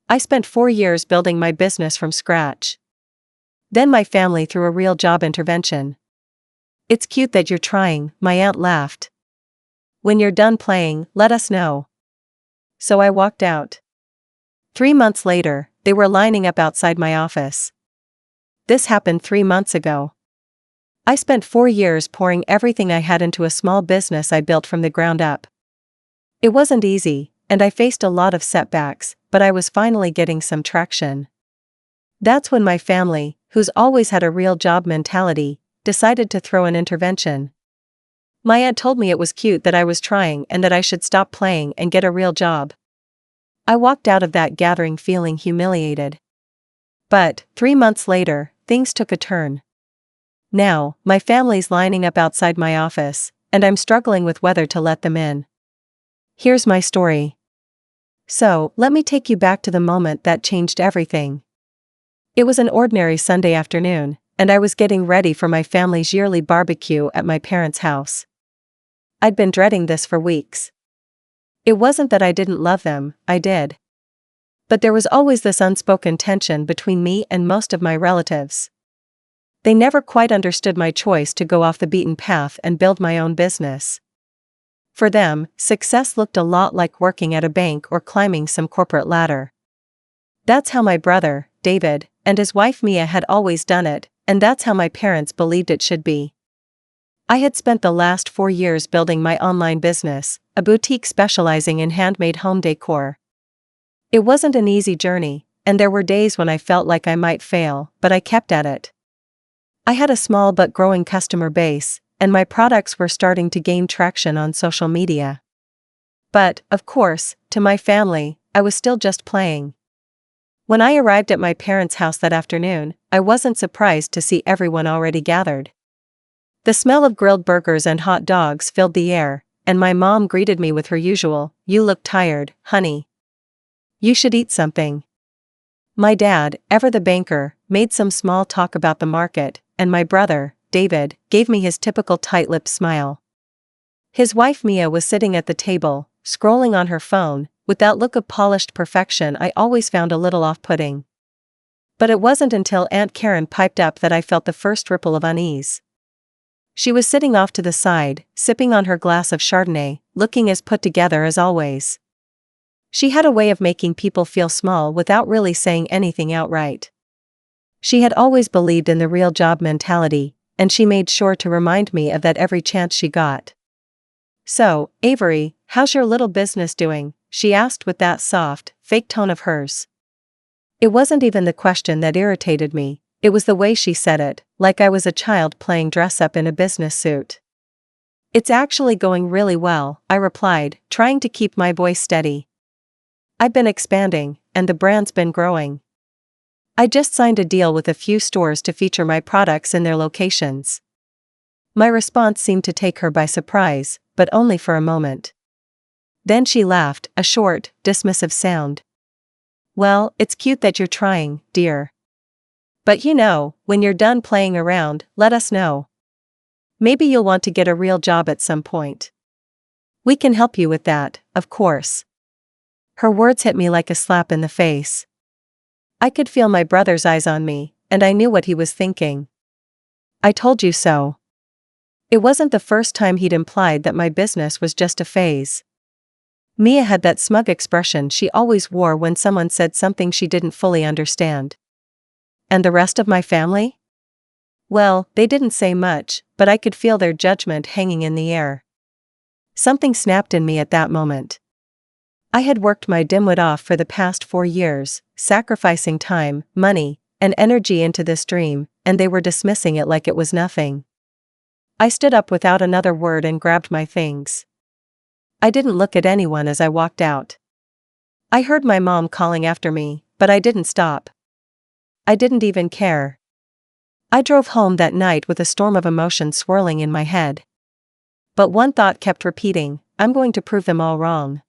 I spent 4 years building my business from scratch. Then my family threw a real job intervention. It's cute that you're trying, my aunt laughed. When you're done playing, let us know. So I walked out. 3 months later, they were lining up outside my office. This happened 3 months ago. I spent 4 years pouring everything I had into a small business I built from the ground up. It wasn't easy, and I faced a lot of setbacks, but I was finally getting some traction. That's when my family, who's always had a real job mentality, decided to throw an intervention. My aunt told me it was cute that I was trying and that I should stop playing and get a real job. I walked out of that gathering feeling humiliated. But, 3 months later, things took a turn. Now, my family's lining up outside my office, and I'm struggling with whether to let them in. Here's my story. So, let me take you back to the moment that changed everything. It was an ordinary Sunday afternoon, and I was getting ready for my family's yearly barbecue at my parents' house. I'd been dreading this for weeks. It wasn't that I didn't love them, I did. But there was always this unspoken tension between me and most of my relatives. They never quite understood my choice to go off the beaten path and build my own business. For them, success looked a lot like working at a bank or climbing some corporate ladder. That's how my brother, David, and his wife Mia had always done it, and that's how my parents believed it should be. I had spent the last 4 years building my online business, a boutique specializing in handmade home decor. It wasn't an easy journey, and there were days when I felt like I might fail, but I kept at it. I had a small but growing customer base, and my products were starting to gain traction on social media. But, of course, to my family, I was still just playing. When I arrived at my parents' house that afternoon, I wasn't surprised to see everyone already gathered. The smell of grilled burgers and hot dogs filled the air, and my mom greeted me with her usual, "You look tired, honey. You should eat something." My dad, ever the banker, made some small talk about the market, and my brother, David, gave me his typical tight-lipped smile. His wife Mia was sitting at the table, scrolling on her phone, with that look of polished perfection I always found a little off-putting. But it wasn't until Aunt Karen piped up that I felt the first ripple of unease. She was sitting off to the side, sipping on her glass of Chardonnay, looking as put together as always. She had a way of making people feel small without really saying anything outright. She had always believed in the real job mentality, and she made sure to remind me of that every chance she got. "So, Avery, how's your little business doing?" she asked with that soft, fake tone of hers. It wasn't even the question that irritated me, it was the way she said it, like I was a child playing dress-up in a business suit. "It's actually going really well," I replied, trying to keep my voice steady. "I've been expanding, and the brand's been growing. I just signed a deal with a few stores to feature my products in their locations." My response seemed to take her by surprise, but only for a moment. Then she laughed, a short, dismissive sound. "Well, it's cute that you're trying, dear. But you know, when you're done playing around, let us know. Maybe you'll want to get a real job at some point. We can help you with that, of course." Her words hit me like a slap in the face. I could feel my brother's eyes on me, and I knew what he was thinking. "I told you so." It wasn't the first time he'd implied that my business was just a phase. Mia had that smug expression she always wore when someone said something she didn't fully understand. And the rest of my family? Well, they didn't say much, but I could feel their judgment hanging in the air. Something snapped in me at that moment. I had worked my dimwit off for the past 4 years, sacrificing time, money, and energy into this dream, and they were dismissing it like it was nothing. I stood up without another word and grabbed my things. I didn't look at anyone as I walked out. I heard my mom calling after me, but I didn't stop. I didn't even care. I drove home that night with a storm of emotion swirling in my head. But one thought kept repeating, "I'm going to prove them all wrong."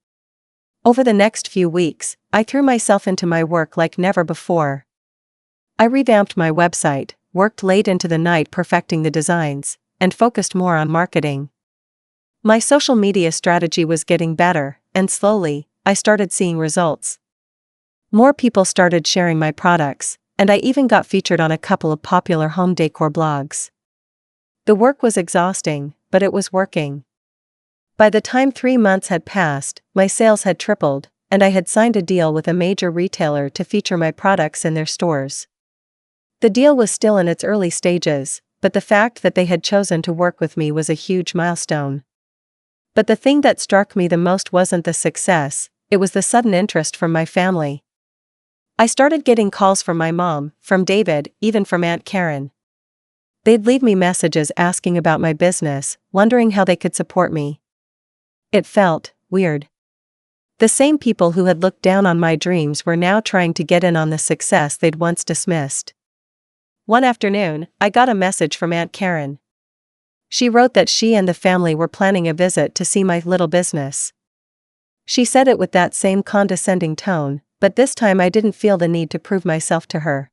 Over the next few weeks, I threw myself into my work like never before. I revamped my website, worked late into the night perfecting the designs, and focused more on marketing. My social media strategy was getting better, and slowly, I started seeing results. More people started sharing my products, and I even got featured on a couple of popular home decor blogs. The work was exhausting, but it was working. By the time 3 months had passed, my sales had tripled, and I had signed a deal with a major retailer to feature my products in their stores. The deal was still in its early stages, but the fact that they had chosen to work with me was a huge milestone. But the thing that struck me the most wasn't the success, it was the sudden interest from my family. I started getting calls from my mom, from David, even from Aunt Karen. They'd leave me messages asking about my business, wondering how they could support me. It felt weird. The same people who had looked down on my dreams were now trying to get in on the success they'd once dismissed. One afternoon, I got a message from Aunt Karen. She wrote that she and the family were planning a visit to see my little business. She said it with that same condescending tone, but this time I didn't feel the need to prove myself to her.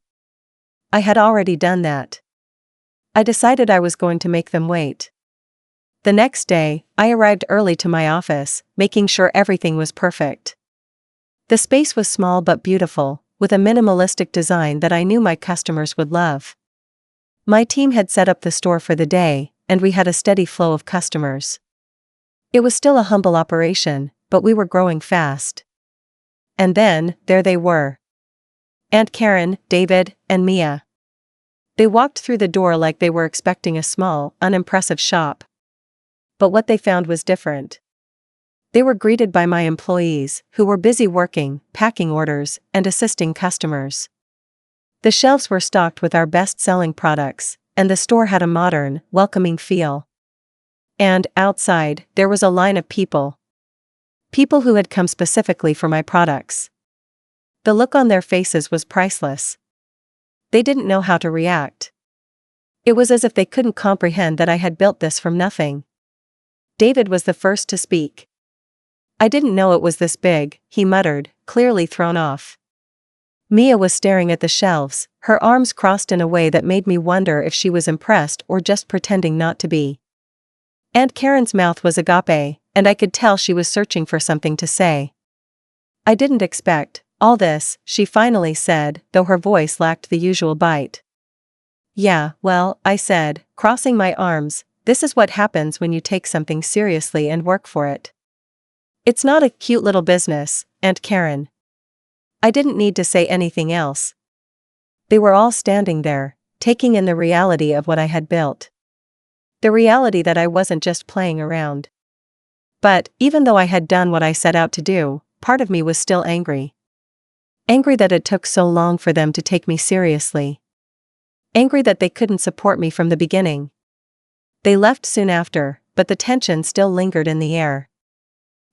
I had already done that. I decided I was going to make them wait. The next day, I arrived early to my office, making sure everything was perfect. The space was small but beautiful, with a minimalistic design that I knew my customers would love. My team had set up the store for the day, and we had a steady flow of customers. It was still a humble operation, but we were growing fast. And then, there they were. Aunt Karen, David, and Mia. They walked through the door like they were expecting a small, unimpressive shop. But what they found was different. They were greeted by my employees, who were busy working, packing orders, and assisting customers. The shelves were stocked with our best-selling products, and the store had a modern, welcoming feel. And, outside, there was a line of people. People who had come specifically for my products. The look on their faces was priceless. They didn't know how to react. It was as if they couldn't comprehend that I had built this from nothing. David was the first to speak. "I didn't know it was this big," he muttered, clearly thrown off. Mia was staring at the shelves, her arms crossed in a way that made me wonder if she was impressed or just pretending not to be. Aunt Karen's mouth was agape, and I could tell she was searching for something to say. "I didn't expect all this," she finally said, though her voice lacked the usual bite. "Yeah, well," I said, crossing my arms, "this is what happens when you take something seriously and work for it. It's not a cute little business, Aunt Karen." I didn't need to say anything else. They were all standing there, taking in the reality of what I had built. The reality that I wasn't just playing around. But, even though I had done what I set out to do, part of me was still angry. Angry that it took so long for them to take me seriously. Angry that they couldn't support me from the beginning. They left soon after, but the tension still lingered in the air.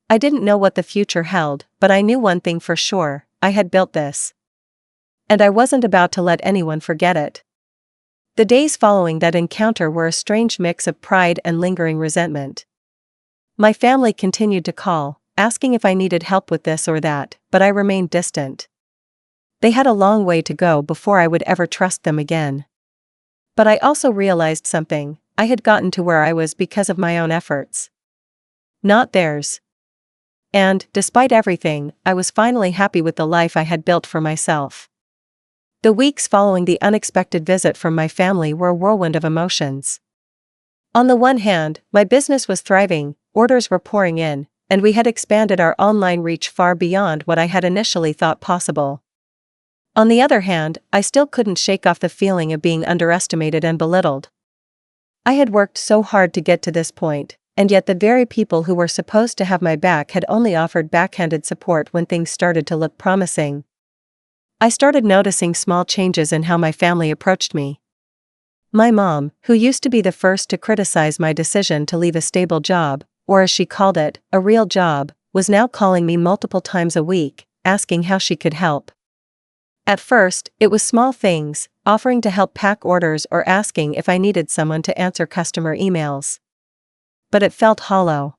I didn't know what the future held, but I knew one thing for sure: I had built this. And I wasn't about to let anyone forget it. The days following that encounter were a strange mix of pride and lingering resentment. My family continued to call, asking if I needed help with this or that, but I remained distant. They had a long way to go before I would ever trust them again. But I also realized something: I had gotten to where I was because of my own efforts. Not theirs. And, despite everything, I was finally happy with the life I had built for myself. The weeks following the unexpected visit from my family were a whirlwind of emotions. On the one hand, my business was thriving, orders were pouring in, and we had expanded our online reach far beyond what I had initially thought possible. On the other hand, I still couldn't shake off the feeling of being underestimated and belittled. I had worked so hard to get to this point, and yet the very people who were supposed to have my back had only offered backhanded support when things started to look promising. I started noticing small changes in how my family approached me. My mom, who used to be the first to criticize my decision to leave a stable job, or as she called it, a real job, was now calling me multiple times a week, asking how she could help. At first, it was small things, offering to help pack orders or asking if I needed someone to answer customer emails. But it felt hollow.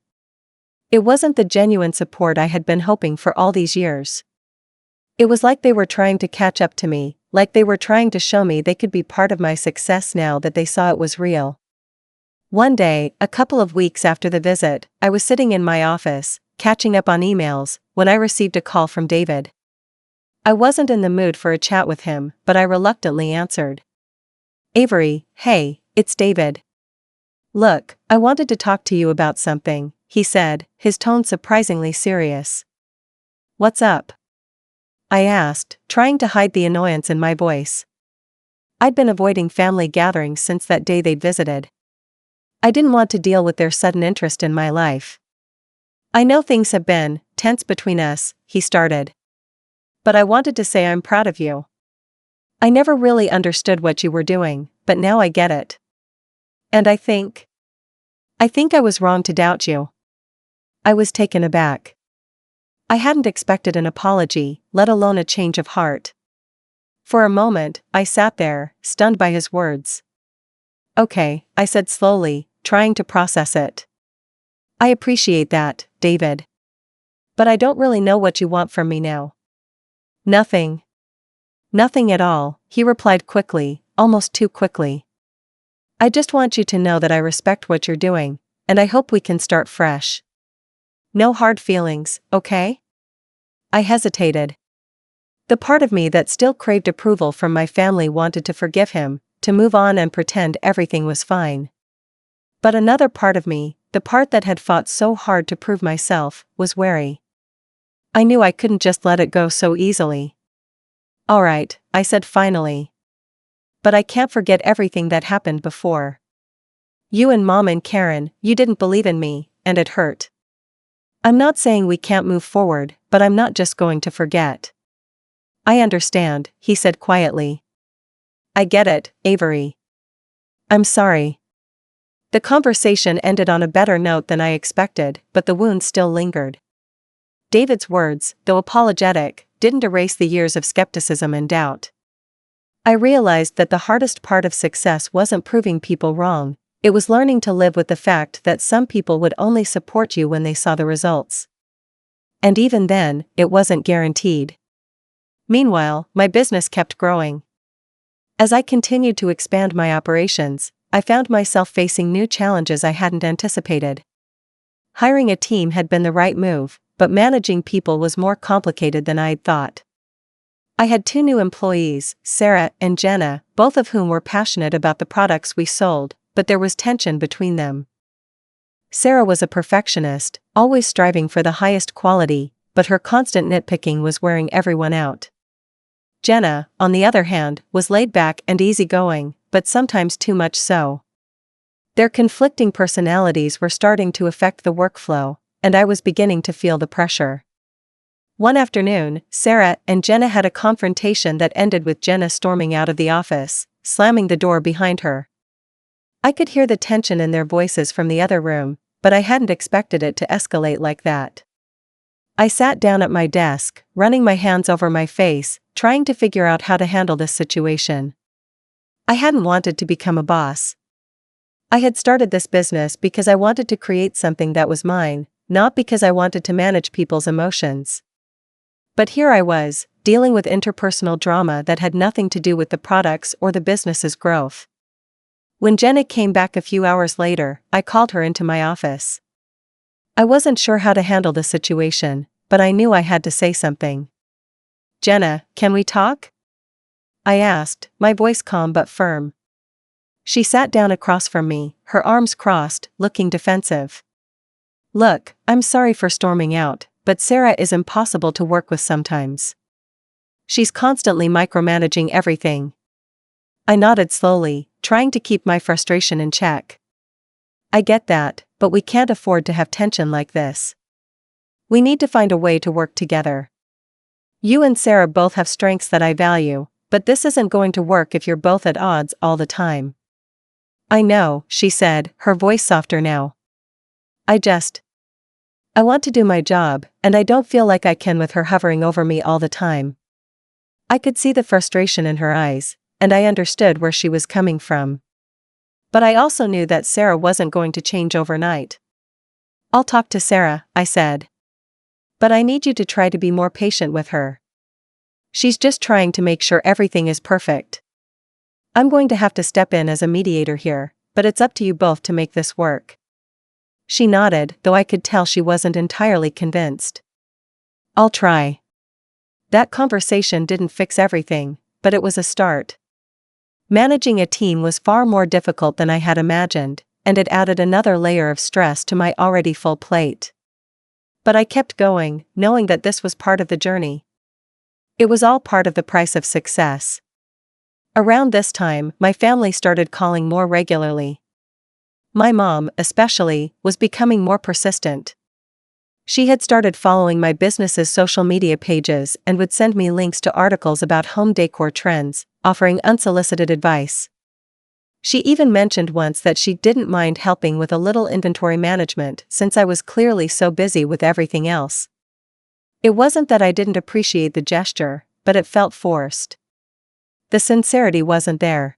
It wasn't the genuine support I had been hoping for all these years. It was like they were trying to catch up to me, like they were trying to show me they could be part of my success now that they saw it was real. One day, a couple of weeks after the visit, I was sitting in my office, catching up on emails, when I received a call from David. I wasn't in the mood for a chat with him, but I reluctantly answered. Avery, hey, it's David. Look, I wanted to talk to you about something, he said, his tone surprisingly serious. What's up? I asked, trying to hide the annoyance in my voice. I'd been avoiding family gatherings since that day they'd visited. I didn't want to deal with their sudden interest in my life. I know things have been tense between us, he started. But I wanted to say I'm proud of you. I never really understood what you were doing, but now I get it. And I think I was wrong to doubt you. I was taken aback. I hadn't expected an apology, let alone a change of heart. For a moment, I sat there, stunned by his words. Okay, I said slowly, trying to process it. I appreciate that, David. But I don't really know what you want from me now. Nothing. Nothing at all, he replied quickly, almost too quickly. I just want you to know that I respect what you're doing, and I hope we can start fresh. No hard feelings, okay? I hesitated. The part of me that still craved approval from my family wanted to forgive him, to move on and pretend everything was fine. But another part of me, the part that had fought so hard to prove myself, was wary. I knew I couldn't just let it go so easily. All right, I said finally. But I can't forget everything that happened before. You and Mom and Karen, you didn't believe in me, and it hurt. I'm not saying we can't move forward, but I'm not just going to forget. I understand, he said quietly. I get it, Avery. I'm sorry. The conversation ended on a better note than I expected, but the wound still lingered. David's words, though apologetic, didn't erase the years of skepticism and doubt. I realized that the hardest part of success wasn't proving people wrong, it was learning to live with the fact that some people would only support you when they saw the results. And even then, it wasn't guaranteed. Meanwhile, my business kept growing. As I continued to expand my operations, I found myself facing new challenges I hadn't anticipated. Hiring a team had been the right move, but managing people was more complicated than I'd thought. I had 2 new employees, Sarah and Jenna, both of whom were passionate about the products we sold, but there was tension between them. Sarah was a perfectionist, always striving for the highest quality, but her constant nitpicking was wearing everyone out. Jenna, on the other hand, was laid back and easygoing, but sometimes too much so. Their conflicting personalities were starting to affect the workflow, and I was beginning to feel the pressure. One afternoon, Sarah and Jenna had a confrontation that ended with Jenna storming out of the office, slamming the door behind her. I could hear the tension in their voices from the other room, but I hadn't expected it to escalate like that. I sat down at my desk, running my hands over my face, trying to figure out how to handle this situation. I hadn't wanted to become a boss. I had started this business because I wanted to create something that was mine, not because I wanted to manage people's emotions. But here I was, dealing with interpersonal drama that had nothing to do with the products or the business's growth. When Jenna came back a few hours later, I called her into my office. I wasn't sure how to handle the situation, but I knew I had to say something. Jenna, can we talk? I asked, my voice calm but firm. She sat down across from me, her arms crossed, looking defensive. Look, I'm sorry for storming out, but Sarah is impossible to work with sometimes. She's constantly micromanaging everything. I nodded slowly, trying to keep my frustration in check. I get that, but we can't afford to have tension like this. We need to find a way to work together. You and Sarah both have strengths that I value, but this isn't going to work if you're both at odds all the time. I know, she said, her voice softer now. I want to do my job, and I don't feel like I can with her hovering over me all the time. I could see the frustration in her eyes, and I understood where she was coming from. But I also knew that Sarah wasn't going to change overnight. I'll talk to Sarah, I said. But I need you to try to be more patient with her. She's just trying to make sure everything is perfect. I'm going to have to step in as a mediator here, but it's up to you both to make this work. She nodded, though I could tell she wasn't entirely convinced. I'll try. That conversation didn't fix everything, but it was a start. Managing a team was far more difficult than I had imagined, and it added another layer of stress to my already full plate. But I kept going, knowing that this was part of the journey. It was all part of the price of success. Around this time, my family started calling more regularly. My mom, especially, was becoming more persistent. She had started following my business's social media pages and would send me links to articles about home decor trends, offering unsolicited advice. She even mentioned once that she didn't mind helping with a little inventory management since I was clearly so busy with everything else. It wasn't that I didn't appreciate the gesture, but it felt forced. The sincerity wasn't there.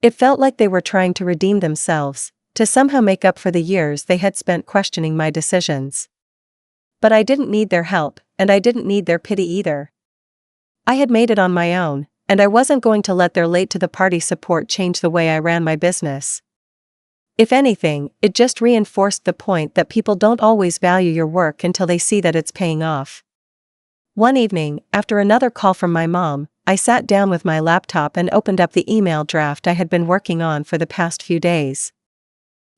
It felt like they were trying to redeem themselves, to somehow make up for the years they had spent questioning my decisions. But I didn't need their help, and I didn't need their pity either. I had made it on my own, and I wasn't going to let their late-to-the-party support change the way I ran my business. If anything, it just reinforced the point that people don't always value your work until they see that it's paying off. One evening, after another call from my mom, I sat down with my laptop and opened up the email draft I had been working on for the past few days.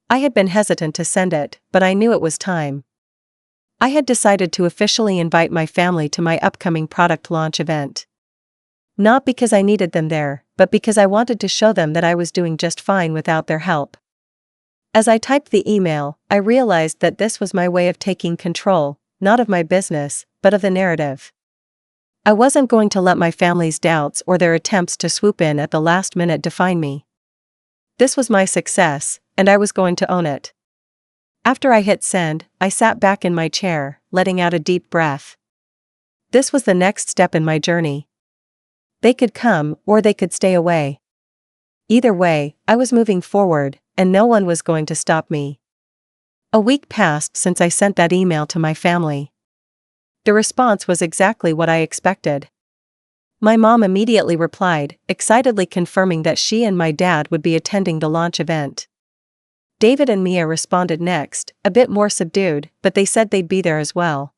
I had been hesitant to send it, but I knew it was time. I had decided to officially invite my family to my upcoming product launch event. Not because I needed them there, but because I wanted to show them that I was doing just fine without their help. As I typed the email, I realized that this was my way of taking control, not of my business, but of the narrative. I wasn't going to let my family's doubts or their attempts to swoop in at the last minute define me. This was my success, and I was going to own it. After I hit send, I sat back in my chair, letting out a deep breath. This was the next step in my journey. They could come, or they could stay away. Either way, I was moving forward, and no one was going to stop me. A week passed since I sent that email to my family. The response was exactly what I expected. My mom immediately replied, excitedly confirming that she and my dad would be attending the launch event. David and Mia responded next, a bit more subdued, but they said they'd be there as well.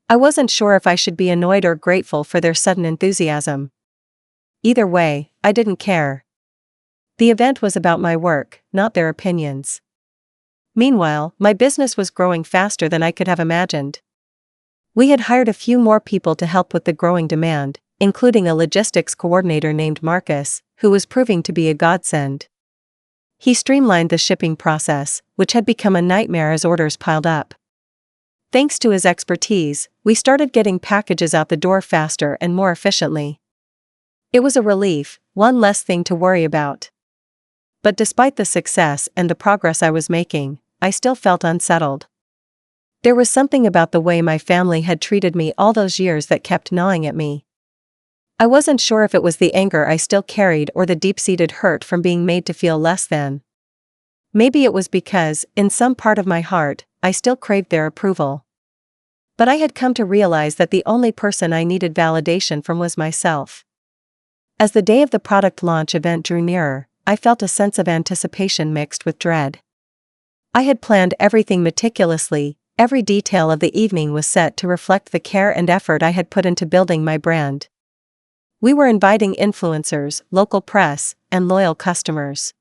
I wasn't sure if I should be annoyed or grateful for their sudden enthusiasm. Either way, I didn't care. The event was about my work, not their opinions. Meanwhile, my business was growing faster than I could have imagined. We had hired a few more people to help with the growing demand, including a logistics coordinator named Marcus, who was proving to be a godsend. He streamlined the shipping process, which had become a nightmare as orders piled up. Thanks to his expertise, we started getting packages out the door faster and more efficiently. It was a relief, one less thing to worry about. But despite the success and the progress I was making, I still felt unsettled. There was something about the way my family had treated me all those years that kept gnawing at me. I wasn't sure if it was the anger I still carried or the deep-seated hurt from being made to feel less than. Maybe it was because, in some part of my heart, I still craved their approval. But I had come to realize that the only person I needed validation from was myself. As the day of the product launch event drew nearer, I felt a sense of anticipation mixed with dread. I had planned everything meticulously, every detail of the evening was set to reflect the care and effort I had put into building my brand. We were inviting influencers, local press, and loyal customers.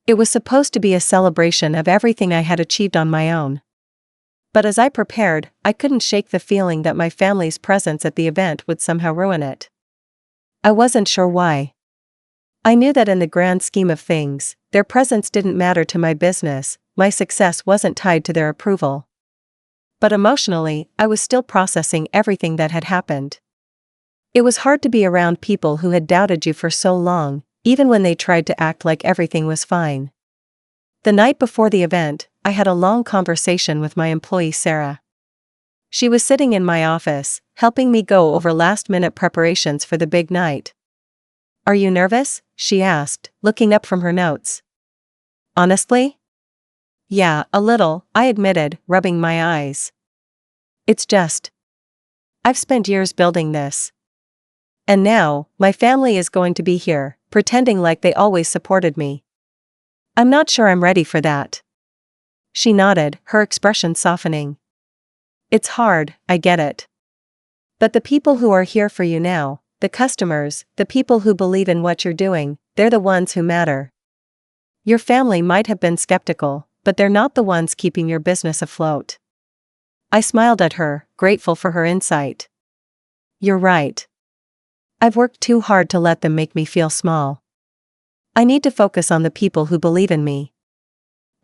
It was supposed to be a celebration of everything I had achieved on my own. But as I prepared, I couldn't shake the feeling that my family's presence at the event would somehow ruin it. I wasn't sure why. I knew that in the grand scheme of things, their presence didn't matter to my business, my success wasn't tied to their approval. But emotionally, I was still processing everything that had happened. It was hard to be around people who had doubted you for so long, even when they tried to act like everything was fine. The night before the event, I had a long conversation with my employee Sarah. She was sitting in my office, helping me go over last-minute preparations for the big night. "Are you nervous?" she asked, looking up from her notes. "Honestly?" "Yeah, a little," I admitted, rubbing my eyes. "It's just, I've spent years building this. And now, my family is going to be here, pretending like they always supported me. I'm not sure I'm ready for that." She nodded, her expression softening. "It's hard, I get it. But the people who are here for you now, the customers, the people who believe in what you're doing, they're the ones who matter. Your family might have been skeptical, but they're not the ones keeping your business afloat. I smiled at her, grateful for her insight. You're right. I've worked too hard to let them make me feel small. I need to focus on the people who believe in me.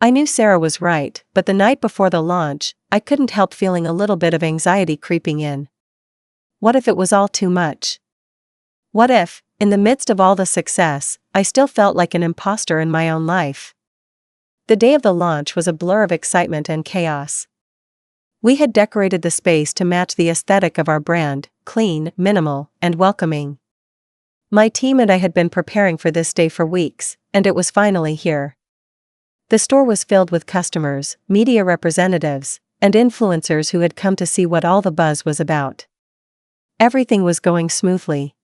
I knew Sarah was right, but the night before the launch, I couldn't help feeling a little bit of anxiety creeping in. What if it was all too much? What if, in the midst of all the success, I still felt like an imposter in my own life? The day of the launch was a blur of excitement and chaos. We had decorated the space to match the aesthetic of our brand, clean, minimal, and welcoming. My team and I had been preparing for this day for weeks, and it was finally here. The store was filled with customers, media representatives, and influencers who had come to see what all the buzz was about. Everything was going smoothly.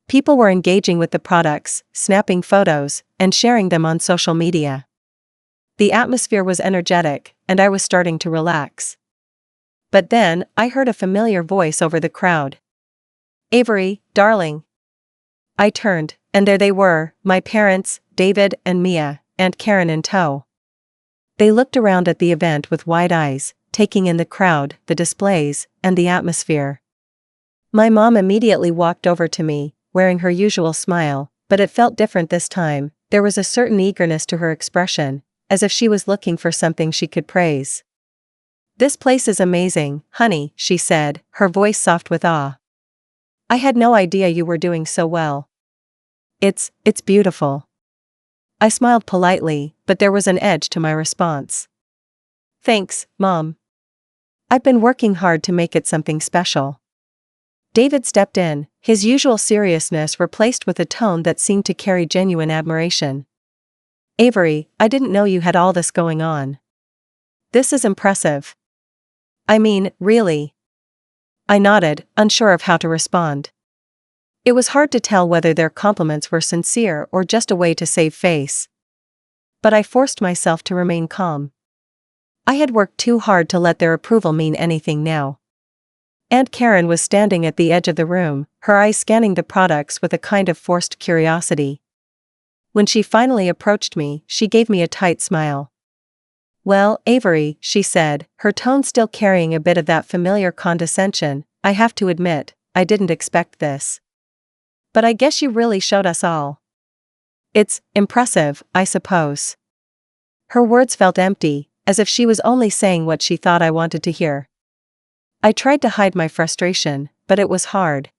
People were engaging with the products, snapping photos, and sharing them on social media. The atmosphere was energetic, and I was starting to relax. But then, I heard a familiar voice over the crowd. "Avery, darling." I turned, and there they were, my parents, David and Mia, and Karen in tow. They looked around at the event with wide eyes, taking in the crowd, the displays, and the atmosphere. My mom immediately walked over to me, wearing her usual smile, but it felt different this time. There was a certain eagerness to her expression, as if she was looking for something she could praise. "This place is amazing, honey," she said, her voice soft with awe. "I had no idea you were doing so well." It's beautiful." I smiled politely, but there was an edge to my response. "Thanks, Mom. I've been working hard to make it something special." David stepped in, his usual seriousness replaced with a tone that seemed to carry genuine admiration. "Avery, I didn't know you had all this going on. This is impressive." "I mean, really." I nodded, unsure of how to respond. It was hard to tell whether their compliments were sincere or just a way to save face. But I forced myself to remain calm. I had worked too hard to let their approval mean anything now. Aunt Karen was standing at the edge of the room, her eyes scanning the products with a kind of forced curiosity. When she finally approached me, she gave me a tight smile. "Well, Avery," she said, her tone still carrying a bit of that familiar condescension, "I have to admit, I didn't expect this. But I guess you really showed us all. It's impressive, I suppose." Her words felt empty, as if she was only saying what she thought I wanted to hear. I tried to hide my frustration, but it was hard.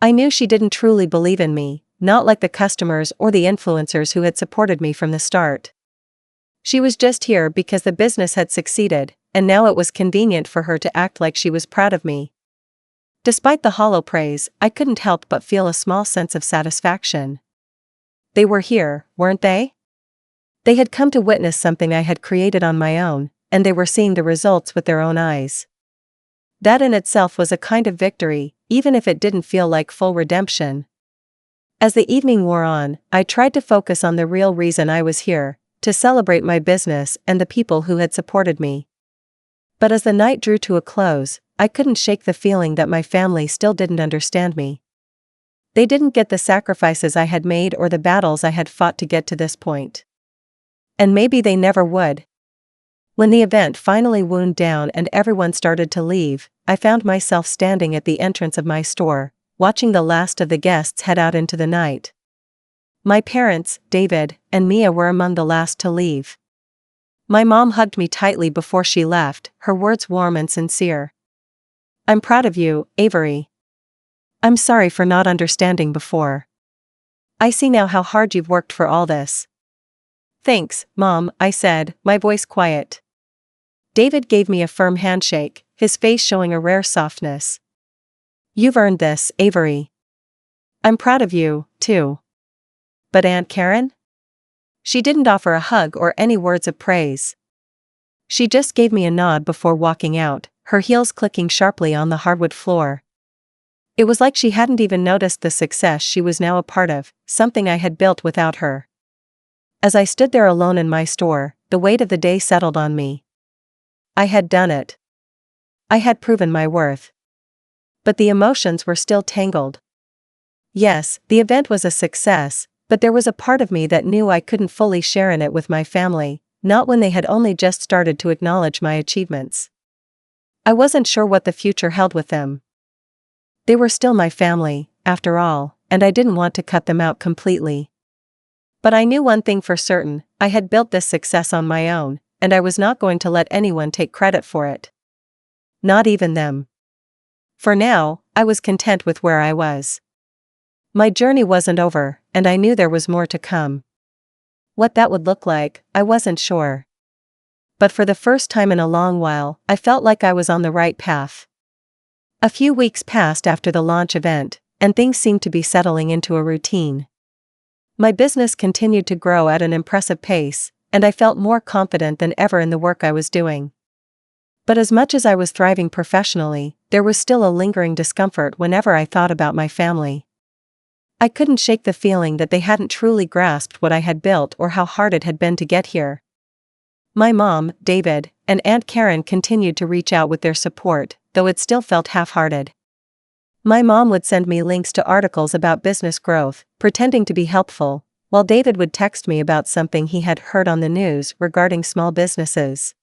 I knew she didn't truly believe in me, not like the customers or the influencers who had supported me from the start. She was just here because the business had succeeded, and now it was convenient for her to act like she was proud of me. Despite the hollow praise, I couldn't help but feel a small sense of satisfaction. They were here, weren't they? They had come to witness something I had created on my own, and they were seeing the results with their own eyes. That in itself was a kind of victory, even if it didn't feel like full redemption. As the evening wore on, I tried to focus on the real reason I was here, to celebrate my business and the people who had supported me. But as the night drew to a close, I couldn't shake the feeling that my family still didn't understand me. They didn't get the sacrifices I had made or the battles I had fought to get to this point. And maybe they never would. When the event finally wound down and everyone started to leave, I found myself standing at the entrance of my store, watching the last of the guests head out into the night. My parents, David, and Mia were among the last to leave. My mom hugged me tightly before she left, her words warm and sincere. "I'm proud of you, Avery. I'm sorry for not understanding before. I see now how hard you've worked for all this." "Thanks, Mom," I said, my voice quiet. David gave me a firm handshake, his face showing a rare softness. "You've earned this, Avery. I'm proud of you, too." But Aunt Karen? She didn't offer a hug or any words of praise. She just gave me a nod before walking out, her heels clicking sharply on the hardwood floor. It was like she hadn't even noticed the success she was now a part of, something I had built without her. As I stood there alone in my store, the weight of the day settled on me. I had done it. I had proven my worth. but the emotions were still tangled. Yes, the event was a success, but there was a part of me that knew I couldn't fully share in it with my family, not when they had only just started to acknowledge my achievements. I wasn't sure what the future held with them. They were still my family, after all, and I didn't want to cut them out completely. But I knew one thing for certain: I had built this success on my own, and I was not going to let anyone take credit for it. Not even them. For now, I was content with where I was. My journey wasn't over, and I knew there was more to come. What that would look like, I wasn't sure. But for the first time in a long while, I felt like I was on the right path. A few weeks passed after the launch event, and things seemed to be settling into a routine. My business continued to grow at an impressive pace, and I felt more confident than ever in the work I was doing. But as much as I was thriving professionally, there was still a lingering discomfort whenever I thought about my family. I couldn't shake the feeling that they hadn't truly grasped what I had built or how hard it had been to get here. My mom, David, and Aunt Karen continued to reach out with their support, though it still felt half-hearted. My mom would send me links to articles about business growth, pretending to be helpful, while David would text me about something he had heard on the news regarding small businesses.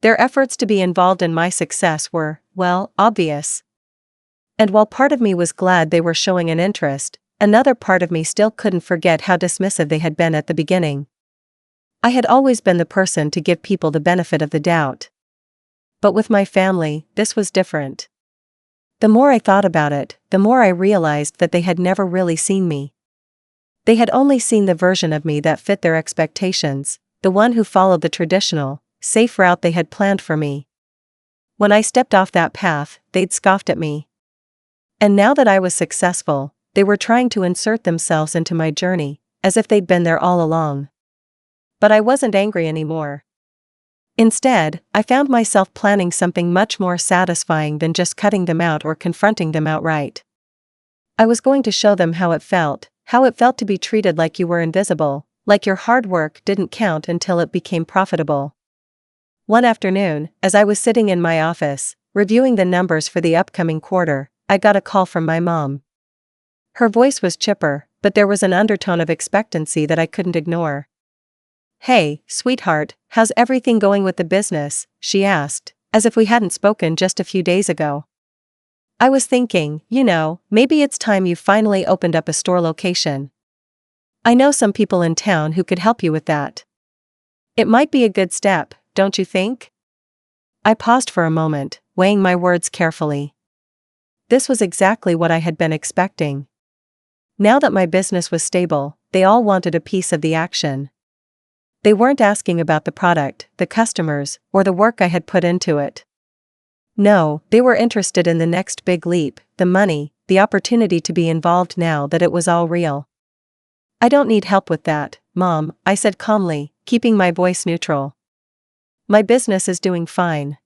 Their efforts to be involved in my success were, well, obvious. And while part of me was glad they were showing an interest, another part of me still couldn't forget how dismissive they had been at the beginning. I had always been the person to give people the benefit of the doubt. But with my family, this was different. The more I thought about it, the more I realized that they had never really seen me. They had only seen the version of me that fit their expectations, the one who followed the traditional, safe route they had planned for me. When I stepped off that path, they'd scoffed at me. And now that I was successful, they were trying to insert themselves into my journey, as if they'd been there all along. But I wasn't angry anymore. Instead, I found myself planning something much more satisfying than just cutting them out or confronting them outright. I was going to show them how it felt to be treated like you were invisible, like your hard work didn't count until it became profitable. One afternoon, as I was sitting in my office, reviewing the numbers for the upcoming quarter, I got a call from my mom. Her voice was chipper, but there was an undertone of expectancy that I couldn't ignore. "Hey, sweetheart, how's everything going with the business?" she asked, as if we hadn't spoken just a few days ago. "I was thinking, maybe it's time you finally opened up a store location. I know some people in town who could help you with that. It might be a good step, don't you think?" I paused for a moment, weighing my words carefully. This was exactly what I had been expecting. Now that my business was stable, they all wanted a piece of the action. They weren't asking about the product, the customers, or the work I had put into it. No, they were interested in the next big leap, the money, the opportunity to be involved now that it was all real. "I don't need help with that, Mom," I said calmly, keeping my voice neutral. "My business is doing fine.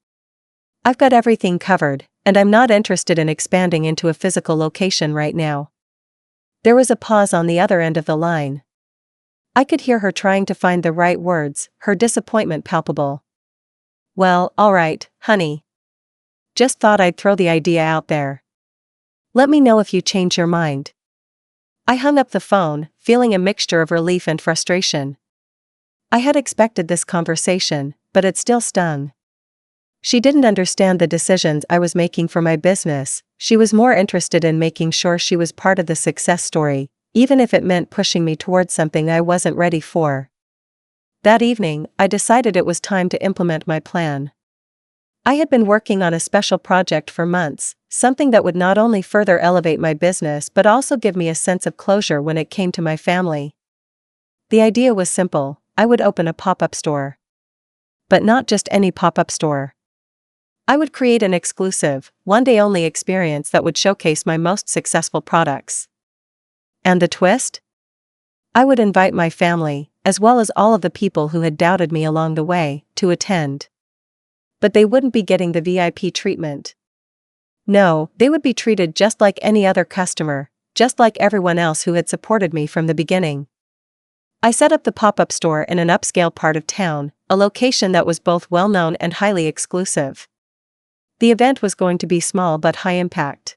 I've got everything covered, and I'm not interested in expanding into a physical location right now." There was a pause on the other end of the line. I could hear her trying to find the right words, her disappointment palpable. "Well, all right, honey. Just thought I'd throw the idea out there. Let me know if you change your mind." I hung up the phone, feeling a mixture of relief and frustration. I had expected this conversation, but it still stung. She didn't understand the decisions I was making for my business. She was more interested in making sure she was part of the success story, even if it meant pushing me towards something I wasn't ready for. That evening, I decided it was time to implement my plan. I had been working on a special project for months, something that would not only further elevate my business but also give me a sense of closure when it came to my family. The idea was simple: I would open a pop-up store. But not just any pop-up store. I would create an exclusive, one-day-only experience that would showcase my most successful products. And the twist? I would invite my family, as well as all of the people who had doubted me along the way, to attend. But they wouldn't be getting the VIP treatment. No, they would be treated just like any other customer, just like everyone else who had supported me from the beginning. I set up the pop-up store in an upscale part of town, a location that was both well-known and highly exclusive. The event was going to be small but high impact.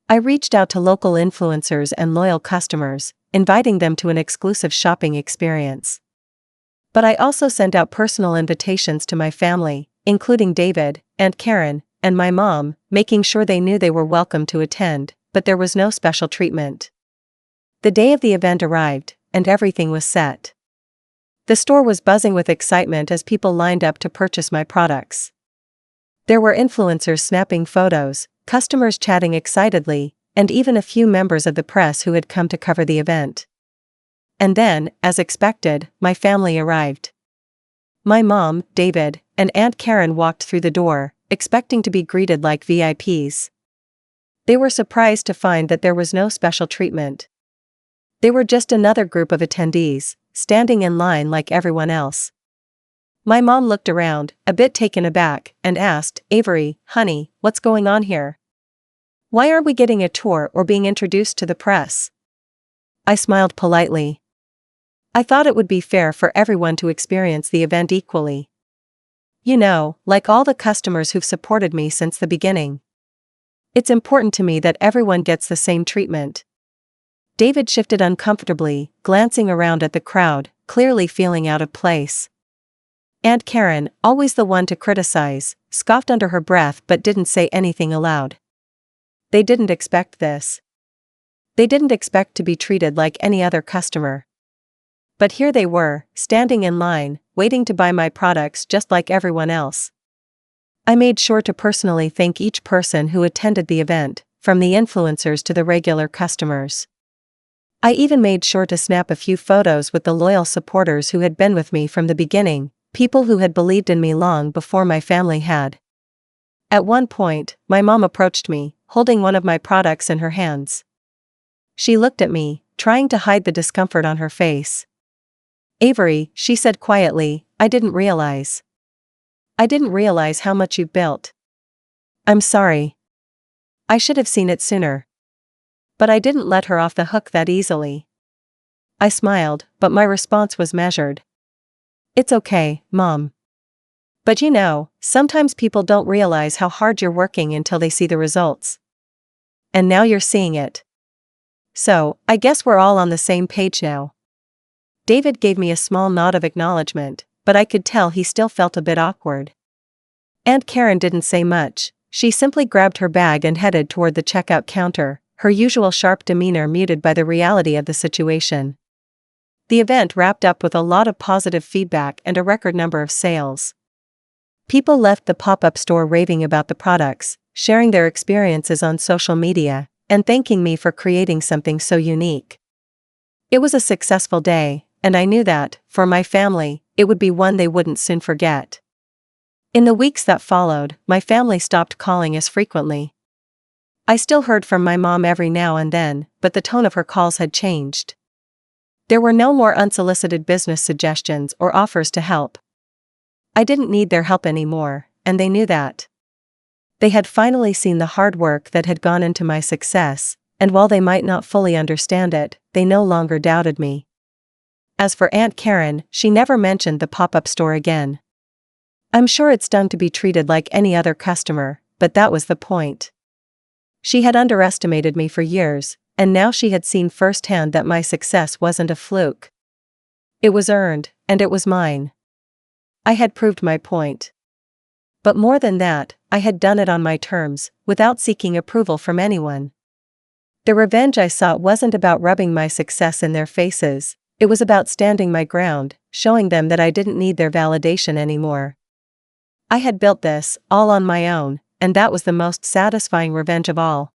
I reached out to local influencers and loyal customers, inviting them to an exclusive shopping experience. But I also sent out personal invitations to my family, including David, Aunt Karen, and my mom, making sure they knew they were welcome to attend, but there was no special treatment. The day of the event arrived, and everything was set. The store was buzzing with excitement as people lined up to purchase my products. There were influencers snapping photos, customers chatting excitedly, and even a few members of the press who had come to cover the event. And then, as expected, my family arrived. My mom, David, and Aunt Karen walked through the door, expecting to be greeted like VIPs. They were surprised to find that there was no special treatment. They were just another group of attendees, standing in line like everyone else. My mom looked around, a bit taken aback, and asked, "Avery, honey, what's going on here? Why aren't we getting a tour or being introduced to the press?" I smiled politely. I thought it would be fair for everyone to experience the event equally. You know, like all the customers who've supported me since the beginning. It's important to me that everyone gets the same treatment. David shifted uncomfortably, glancing around at the crowd, clearly feeling out of place. Aunt Karen, always the one to criticize, scoffed under her breath but didn't say anything aloud. They didn't expect this. They didn't expect to be treated like any other customer. But here they were, standing in line, waiting to buy my products just like everyone else. I made sure to personally thank each person who attended the event, from the influencers to the regular customers. I even made sure to snap a few photos with the loyal supporters who had been with me from the beginning, people who had believed in me long before my family had. At one point, my mom approached me, holding one of my products in her hands. She looked at me, trying to hide the discomfort on her face. "Avery," she said quietly, I didn't realize how much you've built. I'm sorry. I should have seen it sooner." But I didn't let her off the hook that easily. I smiled, but my response was measured. "It's okay, Mom. But you know, sometimes people don't realize how hard you're working until they see the results. And now you're seeing it. So, I guess we're all on the same page now." David gave me a small nod of acknowledgement, but I could tell he still felt a bit awkward. Aunt Karen didn't say much. She simply grabbed her bag and headed toward the checkout counter, her usual sharp demeanor muted by the reality of the situation. The event wrapped up with a lot of positive feedback and a record number of sales. People left the pop-up store raving about the products, sharing their experiences on social media, and thanking me for creating something so unique. It was a successful day, and I knew that, for my family, it would be one they wouldn't soon forget. In the weeks that followed, my family stopped calling as frequently. I still heard from my mom every now and then, but the tone of her calls had changed. There were no more unsolicited business suggestions or offers to help. I didn't need their help anymore, and they knew that. They had finally seen the hard work that had gone into my success, and while they might not fully understand it, they no longer doubted me. As for Aunt Karen, she never mentioned the pop-up store again. I'm sure it stung to be treated like any other customer, but that was the point. She had underestimated me for years, and now she had seen firsthand that my success wasn't a fluke. It was earned, and it was mine. I had proved my point. But more than that, I had done it on my terms, without seeking approval from anyone. The revenge I sought wasn't about rubbing my success in their faces, it was about standing my ground, showing them that I didn't need their validation anymore. I had built this, all on my own, and that was the most satisfying revenge of all.